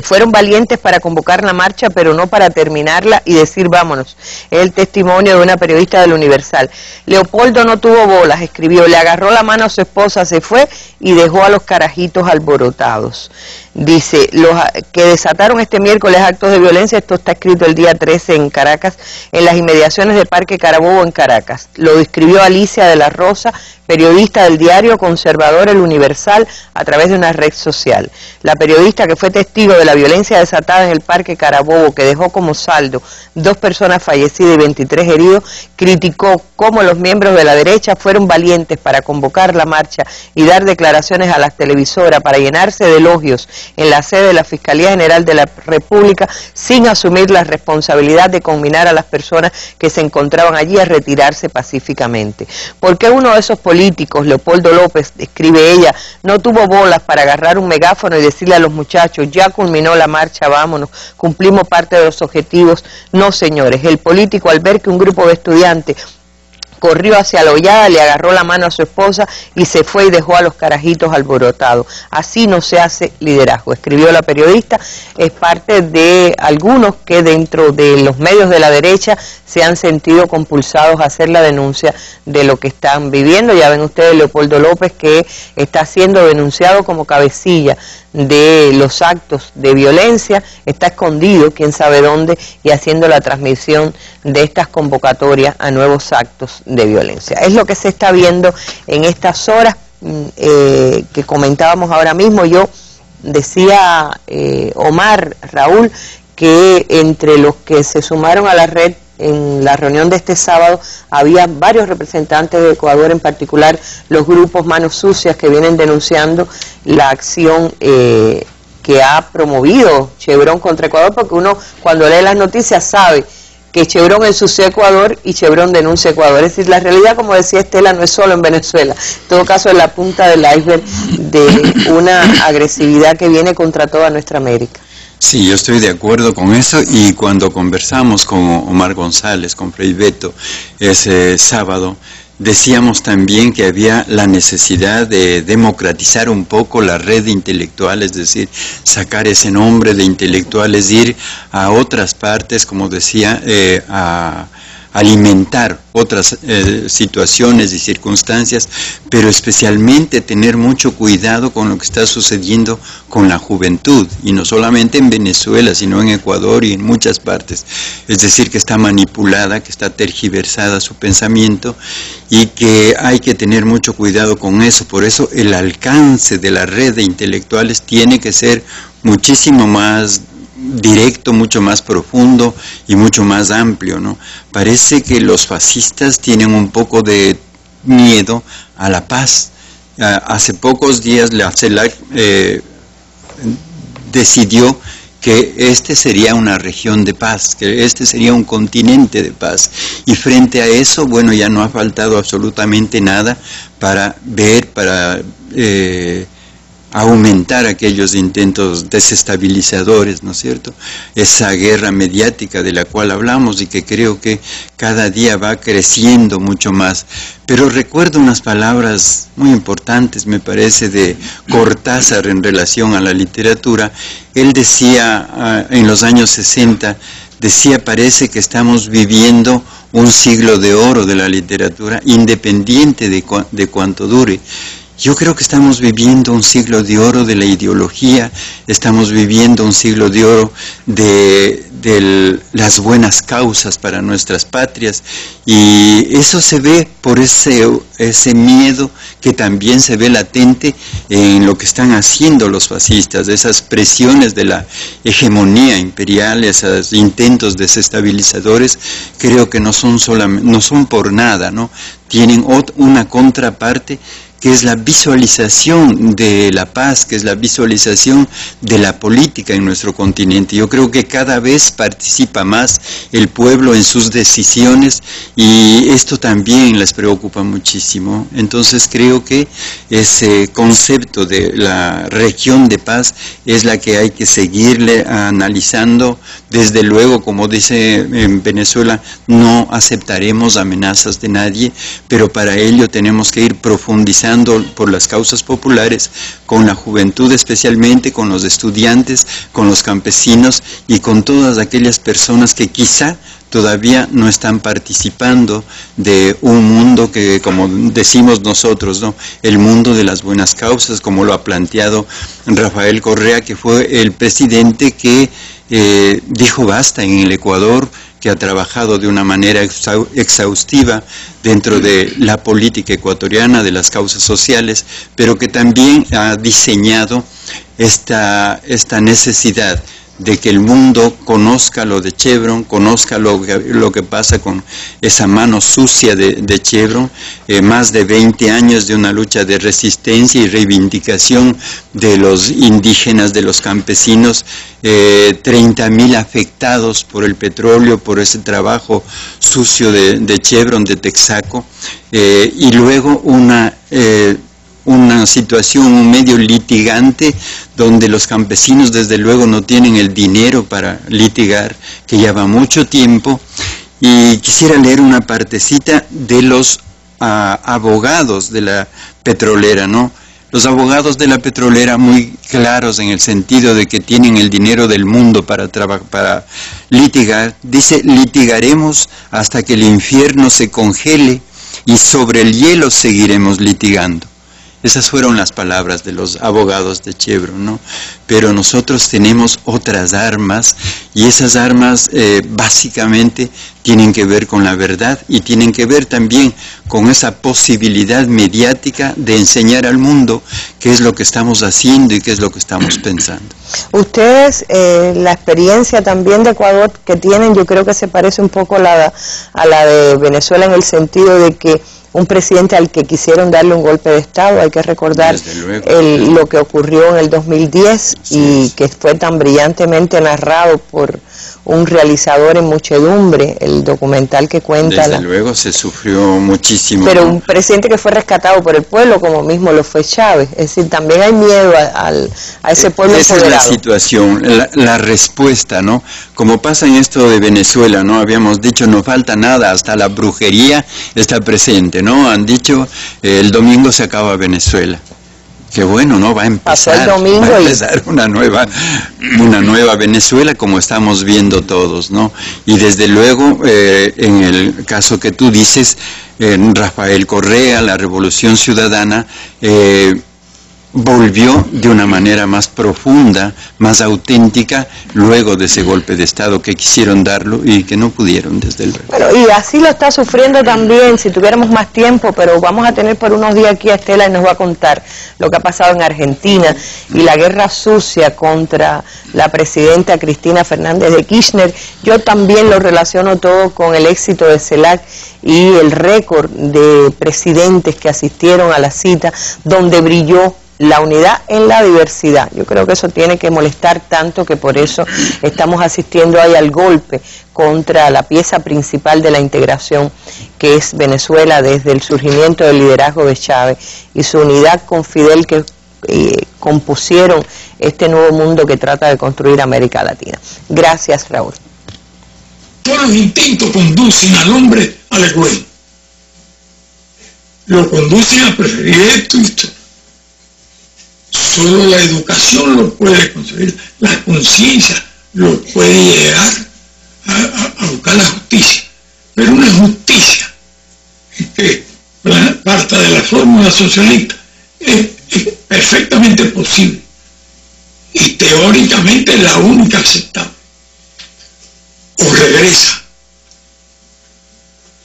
fueron valientes para convocar la marcha, pero no para terminarla y decir vámonos. Es el testimonio de una periodista del Universal. Leopoldo no tuvo bolas, escribió, le agarró la mano a su esposa, se fue y dejó a los carajitos alborotados. Dice, los que desataron este miércoles actos de violencia, esto está escrito el día 13 en Caracas, en las inmediaciones del Parque Carabobo en Caracas. Lo describió Alicia de la Rosa, periodista del diario conservador El Universal, a través de una red social. La periodista, que fue testigo de la violencia desatada en el Parque Carabobo, que dejó como saldo 2 personas fallecidas y 23 heridos, criticó cómo los miembros de la derecha fueron valientes para convocar la marcha y dar declaraciones a las televisoras para llenarse de elogios en la sede de la Fiscalía General de la República, sin asumir la responsabilidad de conminar a las personas que se encontraban allí a retirarse pacíficamente. ¿Por qué uno de esos políticos, Leopoldo López, escribe ella, no tuvo bolas para agarrar un megáfono y decirle a los muchachos, ya culminó la marcha, vámonos, cumplimos parte de los objetivos? No, señores, el político, al ver que un grupo de estudiantes corrió hacia la hollada, le agarró la mano a su esposa y se fue y dejó a los carajitos alborotados. Así no se hace liderazgo, escribió la periodista. Es parte de algunos que dentro de los medios de la derecha se han sentido compulsados a hacer la denuncia de lo que están viviendo. Ya ven ustedes Leopoldo López, que está siendo denunciado como cabecilla de los actos de violencia, está escondido, quién sabe dónde, y haciendo la transmisión de estas convocatorias a nuevos actos de violencia. Es lo que se está viendo en estas horas que comentábamos ahora mismo. Yo decía, Omar, Raúl, que entre los que se sumaron a la red en la reunión de este sábado había varios representantes de Ecuador, en particular los grupos Manos Sucias, que vienen denunciando la acción que ha promovido Chevron contra Ecuador, porque uno cuando lee las noticias sabe que Chevron ensució Ecuador y Chevron denuncia Ecuador. Es decir, la realidad, como decía Estela, no es solo en Venezuela. En todo caso, es la punta del iceberg de una agresividad que viene contra toda nuestra América. Sí, yo estoy de acuerdo con eso, y cuando conversamos con Omar González, con Frei Beto, ese sábado, decíamos también que había la necesidad de democratizar un poco la red de intelectuales, es decir, sacar ese nombre de intelectuales, ir a otras partes, como decía, a alimentar otras situaciones y circunstancias, pero especialmente tener mucho cuidado con lo que está sucediendo con la juventud, y no solamente en Venezuela, sino en Ecuador y en muchas partes. Es decir, que está manipulada, que está tergiversada su pensamiento, y que hay que tener mucho cuidado con eso. Por eso el alcance de la red de intelectuales tiene que ser muchísimo más directo, mucho más profundo y mucho más amplio, ¿no? Parece que los fascistas tienen un poco de miedo a la paz. Hace pocos días la CELAC decidió que este sería una región de paz, que este sería un continente de paz, y frente a eso, bueno, ya no ha faltado absolutamente nada para ver, para aumentar aquellos intentos desestabilizadores, ¿no es cierto? Esa guerra mediática de la cual hablamos y que creo que cada día va creciendo mucho más. Pero recuerdo unas palabras muy importantes, me parece, de Cortázar en relación a la literatura. Él decía en los años 60, decía, parece que estamos viviendo un siglo de oro de la literatura, independiente de cuánto dure. Yo creo que estamos viviendo un siglo de oro de la ideología, estamos viviendo un siglo de oro de las buenas causas para nuestras patrias, y eso se ve por ese miedo que también se ve latente en lo que están haciendo los fascistas, esas presiones de la hegemonía imperial, esos intentos desestabilizadores. Creo que no son por nada, ¿no? Tienen una contraparte, que es la visualización de la paz, que es la visualización de la política en nuestro continente. Yo creo que cada vez participa más el pueblo en sus decisiones, y esto también les preocupa muchísimo. Entonces creo que ese concepto de la región de paz es la que hay que seguirle analizando. Desde luego, como dice en Venezuela, no aceptaremos amenazas de nadie, pero para ello tenemos que ir profundizando por las causas populares, con la juventud especialmente, con los estudiantes, con los campesinos y con todas aquellas personas que quizá todavía no están participando de un mundo que, como decimos nosotros, ¿no?, el mundo de las buenas causas, como lo ha planteado Rafael Correa, que fue el presidente que dijo basta en el Ecuador, que ha trabajado de una manera exhaustiva dentro de la política ecuatoriana, de las causas sociales, pero que también ha diseñado esta necesidad de que el mundo conozca lo de Chevron, conozca lo que pasa con esa mano sucia de Chevron, más de 20 años de una lucha de resistencia y reivindicación de los indígenas, de los campesinos, 30.000 afectados por el petróleo, por ese trabajo sucio de Chevron, de Texaco, y luego una situación, un medio litigante, donde los campesinos desde luego no tienen el dinero para litigar, que lleva mucho tiempo. Y quisiera leer una partecita de los abogados de la petrolera, ¿no? Los abogados de la petrolera muy claros en el sentido de que tienen el dinero del mundo para litigar. Dice: litigaremos hasta que el infierno se congele y sobre el hielo seguiremos litigando. Esas fueron las palabras de los abogados de Chevron, ¿no? Pero nosotros tenemos otras armas, y esas armas básicamente tienen que ver con la verdad, y tienen que ver también con esa posibilidad mediática de enseñar al mundo qué es lo que estamos haciendo y qué es lo que estamos pensando. Ustedes, la experiencia también de Ecuador que tienen, yo creo que se parece un poco a la de Venezuela, en el sentido de que un presidente al que quisieron darle un golpe de Estado. Hay que recordar lo que ocurrió en el 2010 y que fue tan brillantemente narrado por un realizador en muchedumbre, el documental que cuenta. Desde luego se sufrió muchísimo. Pero un presidente que fue rescatado por el pueblo, como mismo lo fue Chávez. Es decir, también hay miedo a ese pueblo esa empoderado. Es la situación, la respuesta, ¿no? Como pasa en esto de Venezuela, ¿no? Habíamos dicho, no falta nada, hasta la brujería está presente, ¿no? Han dicho, el domingo se acaba Venezuela. Qué bueno, ¿no? Va a empezar una nueva Venezuela, como estamos viendo todos, ¿no? Y desde luego, en el caso que tú dices, Rafael Correa, la Revolución Ciudadana, volvió de una manera más profunda, más auténtica, luego de ese golpe de Estado que quisieron darlo y que no pudieron, desde luego. Bueno, y así lo está sufriendo también, si tuviéramos más tiempo, pero vamos a tener por unos días aquí a Estela, y nos va a contar lo que ha pasado en Argentina y la guerra sucia contra la presidenta Cristina Fernández de Kirchner. Yo también lo relaciono todo con el éxito de CELAC y el récord de presidentes que asistieron a la cita, donde brilló la unidad en la diversidad. Yo creo que eso tiene que molestar tanto, que por eso estamos asistiendo ahí al golpe contra la pieza principal de la integración, que es Venezuela, desde el surgimiento del liderazgo de Chávez y su unidad con Fidel, que compusieron este nuevo mundo que trata de construir América Latina. Gracias, Raúl. Todos los intentos conducen al hombre al egoísmo. Lo conducen a preferir esto y esto. Solo la educación lo puede conseguir, la conciencia lo puede llegar a buscar la justicia. Pero una justicia que parta de la fórmula socialista es perfectamente posible y teóricamente la única aceptable. O regresa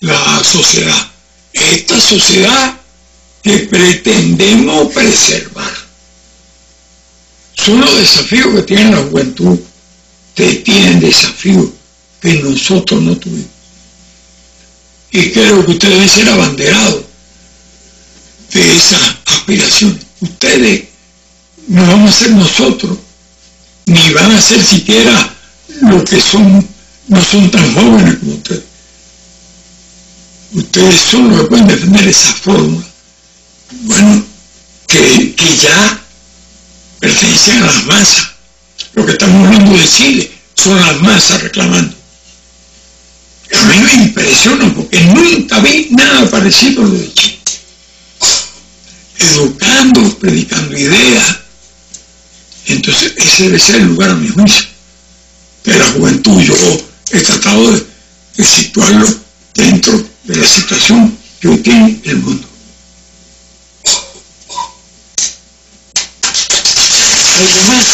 la sociedad, esta sociedad que pretendemos preservar. Son los desafíos que tiene la juventud. Ustedes tienen desafíos que nosotros no tuvimos. Y creo que ustedes deben ser abanderados de esas aspiraciones. Ustedes no van a ser nosotros, ni van a ser siquiera lo que son, no son tan jóvenes como ustedes. Ustedes son los que pueden defender esa fórmula. Bueno, que ya pertenecen a las masas. Lo que estamos hablando de Chile son las masas reclamando. A mí me impresiona porque nunca vi nada parecido a lo de Chile. Educando, predicando ideas. Entonces ese debe ser el lugar, a mi juicio, de la juventud. Yo he tratado de situarlo dentro de la situación que hoy tiene el mundo. ¿Algo más?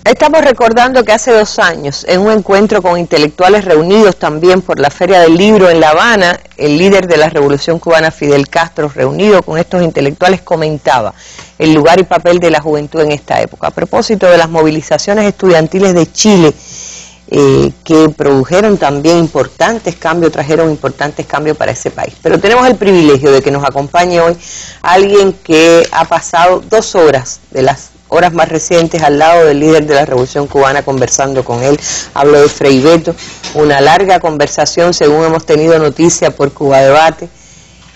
Estamos recordando que hace 2 años, en un encuentro con intelectuales reunidos también por la Feria del Libro en La Habana, el líder de la Revolución Cubana, Fidel Castro, reunido con estos intelectuales, comentaba el lugar y papel de la juventud en esta época. A propósito de las movilizaciones estudiantiles de Chile, que produjeron también importantes cambios, trajeron importantes cambios para ese país. Pero tenemos el privilegio de que nos acompañe hoy alguien que ha pasado 2 horas de las horas más recientes al lado del líder de la Revolución Cubana conversando con él. Hablo de Frei Betto, una larga conversación según hemos tenido noticia por Cuba Debate,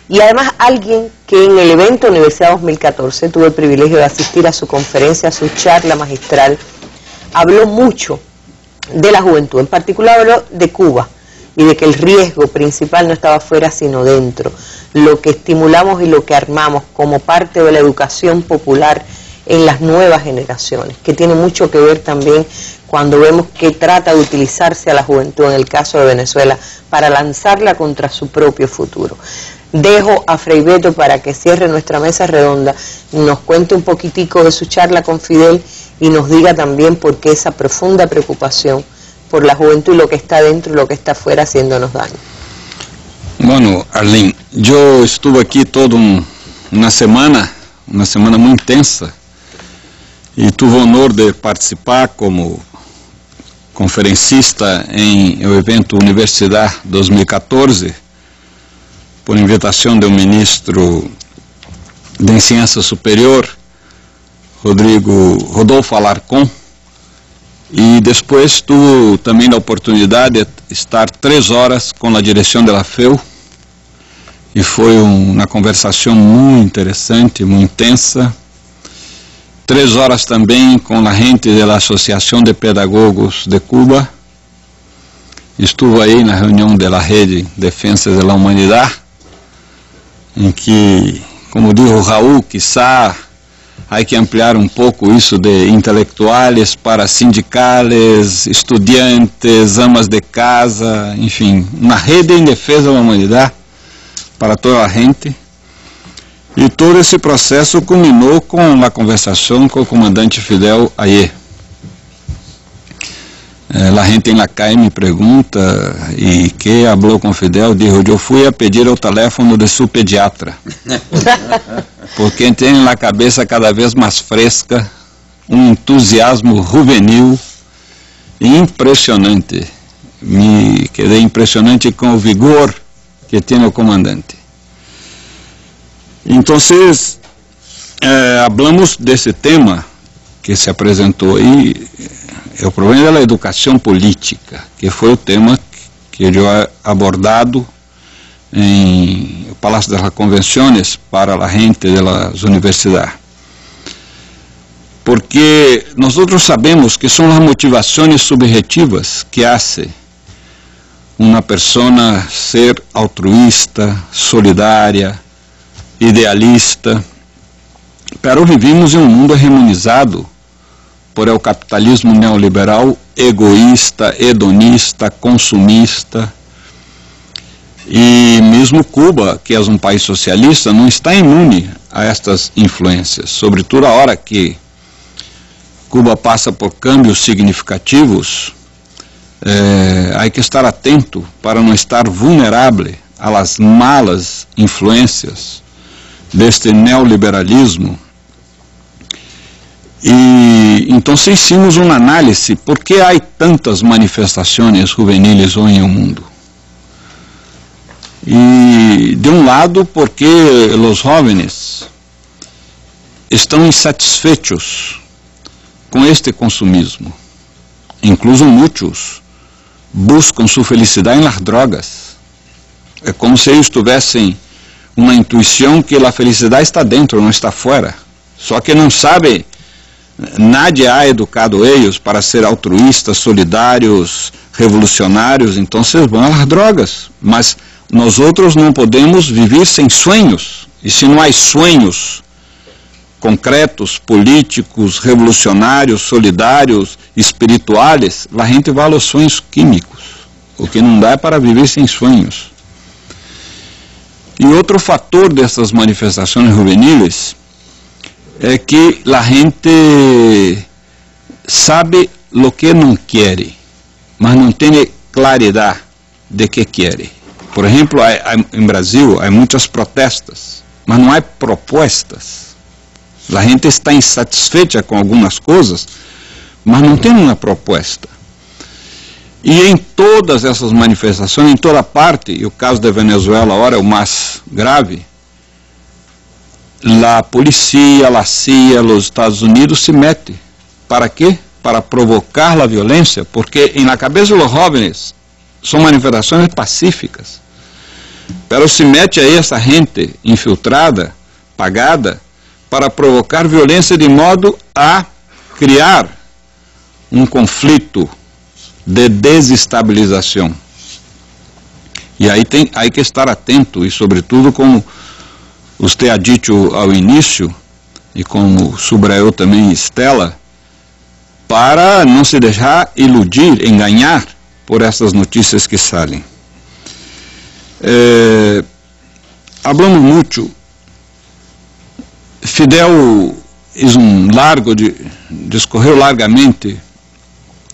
y además alguien que en el evento Universidad 2014 tuve el privilegio de asistir a su conferencia, a su charla magistral. Habló mucho de la juventud, en particular habló de Cuba y de que el riesgo principal no estaba afuera sino dentro, lo que estimulamos y lo que armamos como parte de la educación popular en las nuevas generaciones, que tiene mucho que ver también cuando vemos que trata de utilizarse a la juventud, en el caso de Venezuela, para lanzarla contra su propio futuro. Dejo a Frei Betto para que cierre nuestra mesa redonda, nos cuente un poquitico de su charla con Fidel y nos diga también por qué esa profunda preocupación por la juventud y lo que está dentro y lo que está afuera haciéndonos daño. Bueno, Arlene, yo estuve aquí toda una semana muy intensa, y tuve o honor de participar como conferencista en el evento Universidad 2014, por invitación del ministro de Enseñanza Superior, Rodolfo Alarcón, y después tuve también la oportunidad de estar 3 horas con la dirección de la FEU, y fue una conversación muy interesante, muy intensa. 3 horas também com a gente da Associação de Pedagogos de Cuba. Estuve aí na reunião da Rede Defensa da Humanidade, em que, como dijo Raúl, quizá há que ampliar um pouco isso de intelectuais para sindicales, estudiantes, amas de casa, enfim, uma rede em defesa da humanidade para toda a gente. E todo esse processo culminou com a conversação com o comandante Fidel ayer. A gente em la calle me pergunta, e que falou com Fidel? Dijo, eu fui a pedir o teléfono de seu pediatra, porque tem na cabeça cada vez mais fresca, entusiasmo juvenil e impressionante. Me quedei impressionante com o vigor que tem o comandante. Então, hablamos desse tema que se apresentou aí, é o problema da educação política, que foi o tema que eu abordado en el Palacio de las Convenciones para la gente de las universidades. Porque nosotros sabemos que son las motivaciones subjetivas que hace una persona ser altruista, solidaria, idealista. Pero vivimos em um mundo hegemonizado por el capitalismo neoliberal, egoísta, hedonista, consumista. E mesmo Cuba, que é um país socialista, não está imune a estas influências. Sobretudo a hora que Cuba passa por cambios significativos, há que estar atento para não estar vulnerável às malas influências deste neoliberalismo. E então hicimos uma análise, por que há tantas manifestações juveniles hoje no mundo? E de um lado, porque os jovens estão insatisfeitos com este consumismo. Incluso muitos buscam sua felicidade nas drogas. É como se eles tivessem uma intuição que a felicidade está dentro, não está fora. Só que não sabem, nadie ha educado eles para ser altruístas, solidários, revolucionários, então vão às drogas. Mas nós outros não podemos viver sem sonhos. E se não há sonhos concretos, políticos, revolucionários, solidários, espirituais, a gente vai aos sonhos químicos. O que não dá é para viver sem sonhos. E outro fator dessas manifestações juveniles é que a gente sabe o que não quer, mas não tem claridade de que quer. Por exemplo, em Brasil há muitas protestas, mas não há propostas. A gente está insatisfeita com algumas coisas, mas não tem uma proposta. E em todas essas manifestações, em toda parte, e o caso da Venezuela agora é o mais grave, a polícia, a CIA, os Estados Unidos se metem. Para quê? Para provocar a violência, porque na cabeça dos jovens são manifestações pacíficas. Pero se mete aí essa gente infiltrada, pagada, para provocar violência de modo a criar um conflito de desestabilização. E aí tem que estar atento, e sobretudo como você ha dito ao início, e como subrayou também Estela, para não se deixar iludir, enganar por essas notícias que saem. Hablamos muito. Fidel discorreu largamente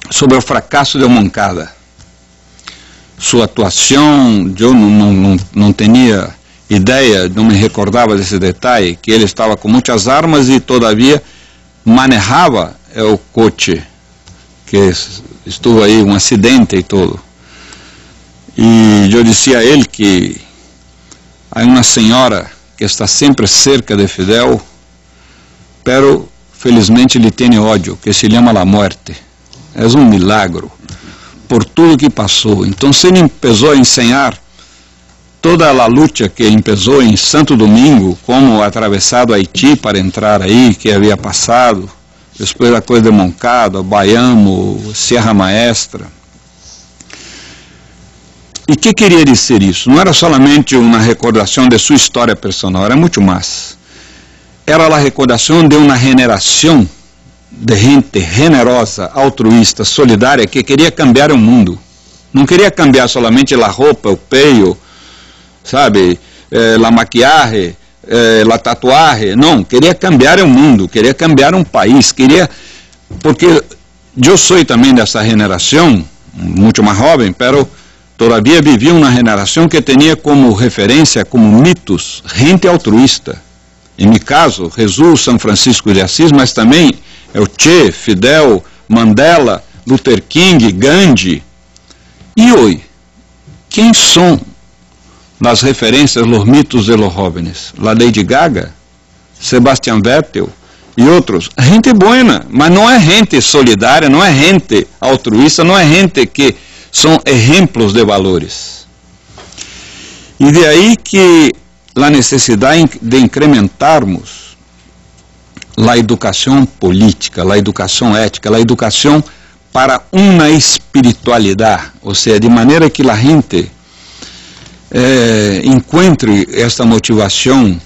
sobre o fracasso de Moncada. Sua atuação, eu não tinha ideia, não me recordava desse detalhe, que ele estava com muitas armas e todavia manejava o coche, que estuvo aí um acidente e tudo. E eu disse a ele que há uma senhora que está sempre cerca de Fidel, pero felizmente ele tem ódio, que se chama a morte. É um milagro por tudo que passou. Então ele começou a ensinar toda a luta que começou em Santo Domingo, como atravessado Haiti para entrar aí, que havia passado, depois a coisa de Moncada, Baiamo, Serra Maestra. E o que queria dizer isso? Não era somente uma recordação de sua história personal, era muito mais. Era a recordação de uma geração de gente generosa, altruísta, solidária, que queria cambiar o mundo. Não queria cambiar somente a roupa, o peio, sabe, a maquiagem, a tatuagem. Não, queria cambiar o mundo, queria cambiar um país, queria... Porque eu sou também dessa geração, muito mais jovem, pero todavia vivia uma geração que tinha como referência, como mitos, gente altruísta. Em meu caso, Jesus, São Francisco de Assis, mas também o Che, Fidel, Mandela, Luther King, Gandhi. E hoje, quem são as referências, os mitos de los jóvenes? La Lady Gaga, Sebastian Vettel e outros. Gente boa, mas não é gente solidária, não é gente altruísta, não é gente que são exemplos de valores. E de aí que a necessidade de incrementarmos a educação política, a educação ética, a educação para uma espiritualidade, ou seja, de maneira que a gente encontre esta motivação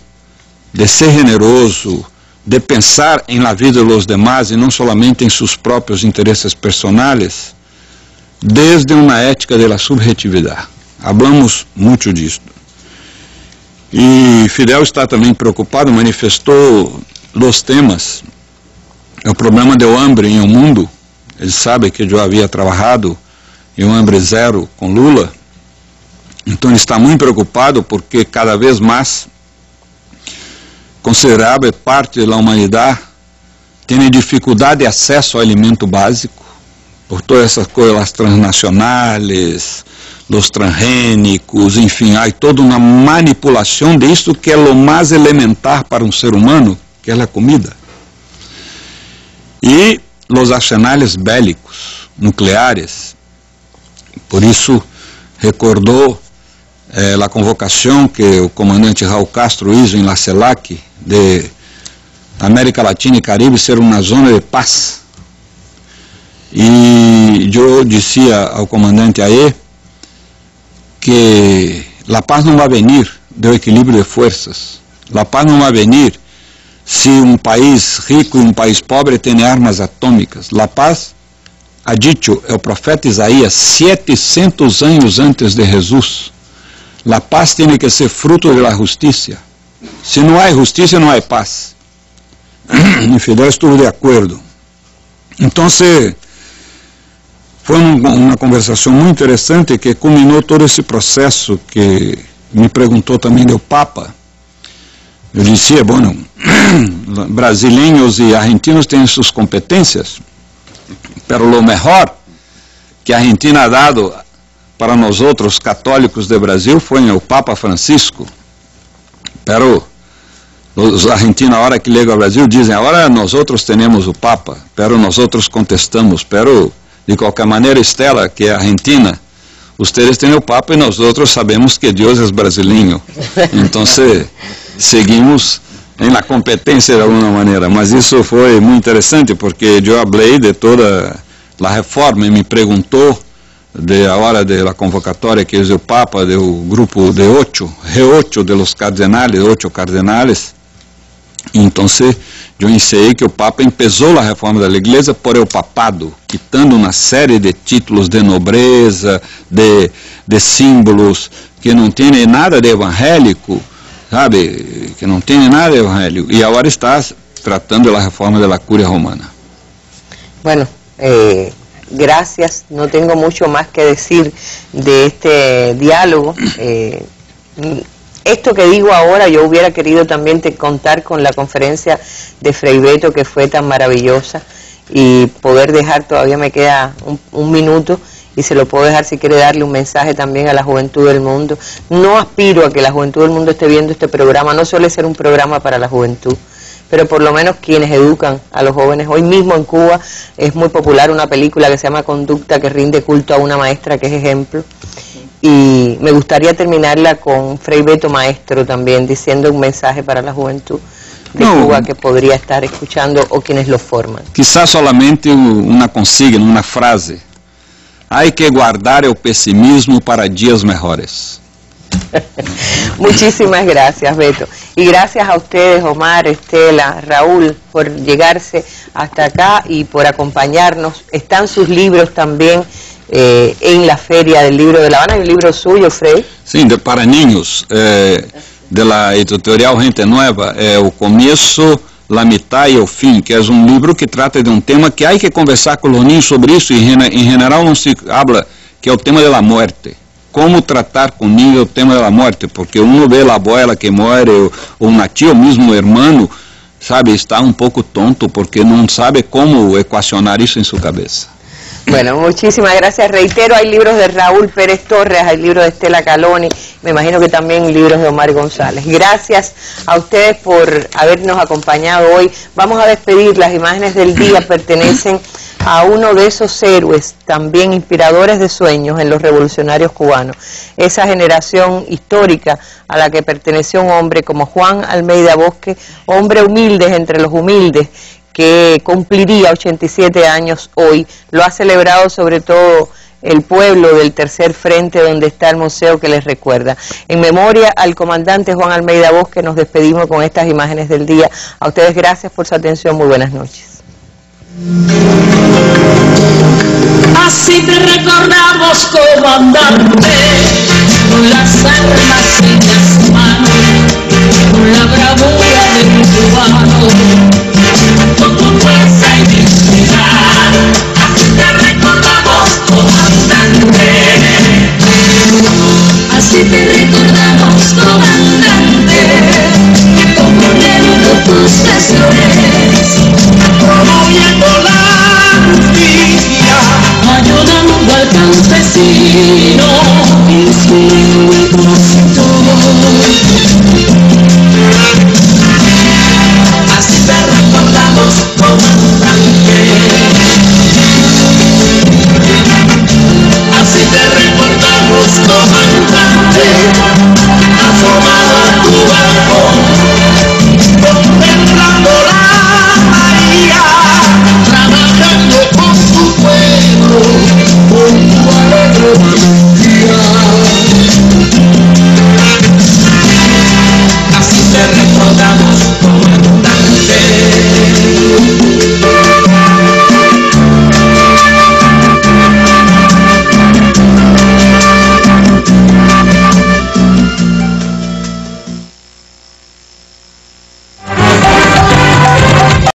de ser generoso, de pensar em la vida de los demás e não solamente em seus próprios interesses personais, desde uma ética de la subjetividade. Hablamos muito disso. E Fidel está também preocupado, manifestou os temas, o problema do hambre em o mundo. Ele sabe que eu havia trabalhado em um hambre zero com Lula, então ele está muito preocupado porque cada vez mais considerável parte da humanidade tem dificuldade de acesso ao alimento básico, por todas essas coisas, as transnacionais, os transgênicos, enfim, há toda uma manipulação disso que é o mais elementar para um ser humano, que é a comida. E os arsenais bélicos, nucleares, por isso recordou a convocação que o comandante Raul Castro hizo em la CELAC, de América Latina e Caribe ser uma zona de paz. E eu dizia ao comandante aí que a paz não vai vir do equilíbrio de forças. A paz não vai vir se um país rico e um país pobre têm armas atômicas. A paz, ha dicho o profeta Isaías 700 anos antes de Jesus, a paz tem que ser fruto da justiça. Se não há justiça, não há paz. E Fidel estuvo de acordo. Então, foi uma conversação muito interessante que culminou todo esse processo que me perguntou também do Papa. Eu dizia, bueno, brasileiros e argentinos têm suas competências, pero lo mejor que a Argentina ha dado para nós outros católicos do Brasil foi o Papa Francisco. Pero os argentinos, a hora que chegam ao Brasil, dizem, agora nós outros temos o Papa, pero nós outros contestamos, pero de qualquer maneira, Estela, que é argentina, vocês têm o Papa e nós outros sabemos que Deus é brasileiro. Então, seguimos em la competência de alguma maneira. Mas isso foi muito interessante, porque eu falei de toda a reforma e me perguntou de a hora de la convocatória que é o Papa, do grupo de 8 de los cardenales, 8 cardenales. Então, eu ensinei que o Papa empezou a reforma da Igreja por el papado, quitando uma série de títulos de nobreza, de símbolos que não tem nada de evangélico, sabe, que não tem nada de evangélico, e agora está tratando da reforma da Curia Romana. Bueno, gracias, no tengo mucho más que decir de este diálogo. Esto que digo ahora, yo hubiera querido también contar con la conferencia de Frei Beto, que fue tan maravillosa, y poder dejar, todavía me queda un minuto, y se lo puedo dejar si quiere darle un mensaje también a la juventud del mundo. No aspiro a que la juventud del mundo esté viendo este programa, no suele ser un programa para la juventud, pero por lo menos quienes educan a los jóvenes. Hoy mismo en Cuba es muy popular una película que se llama Conducta, que rinde culto a una maestra que es ejemplo. Y me gustaría terminarla con Frei Beto Maestro también, diciendo un mensaje para la juventud de Cuba que podría estar escuchando o quienes lo forman. Quizás solamente una consigna, una frase. Hay que guardar el pesimismo para días mejores. Muchísimas gracias, Beto. Y gracias a ustedes, Omar, Estela, Raúl, por llegarse hasta acá y por acompañarnos. Están sus libros también en la Feria del Libro de La Habana. ¿Hay un libro suyo, Frei? Sim, para niños, de la editorial Gente Nueva, o começo, la mitad e o fim, que é um livro que trata de um tema que há que conversar com os niños sobre isso, e em geral não se habla, que é o tema da morte. Como tratar com niños o tema da morte, porque uno vê a abuela que muere, ou uma tia, ou mesmo o hermano, sabe, está um pouco tonto, porque não sabe como equacionar isso em sua cabeça. Bueno, muchísimas gracias. Reitero, hay libros de Raúl Pérez Torres, hay libros de Estela Caloni, me imagino que también libros de Omar González. Gracias a ustedes por habernos acompañado hoy. Vamos a despedir, las imágenes del día pertenecen a uno de esos héroes también inspiradores de sueños en los revolucionarios cubanos. Esa generación histórica a la que perteneció un hombre como Juan Almeida Bosque, hombre humilde entre los humildes, que cumpliría 87 años hoy. Lo ha celebrado sobre todo el pueblo del Tercer Frente, donde está el museo que les recuerda. En memoria al comandante Juan Almeida Bosque nos despedimos con estas imágenes del día. A ustedes gracias por su atención, muy buenas noches. Así te recordamos, comandante, con las armas en las manos, con la bravura del cubano, con tu fuerza y dignidad. Así te recordamos, comandante. Así te recordamos, comandante, como negro tus tesores, promoviendo la justicia, ayudando al campesino.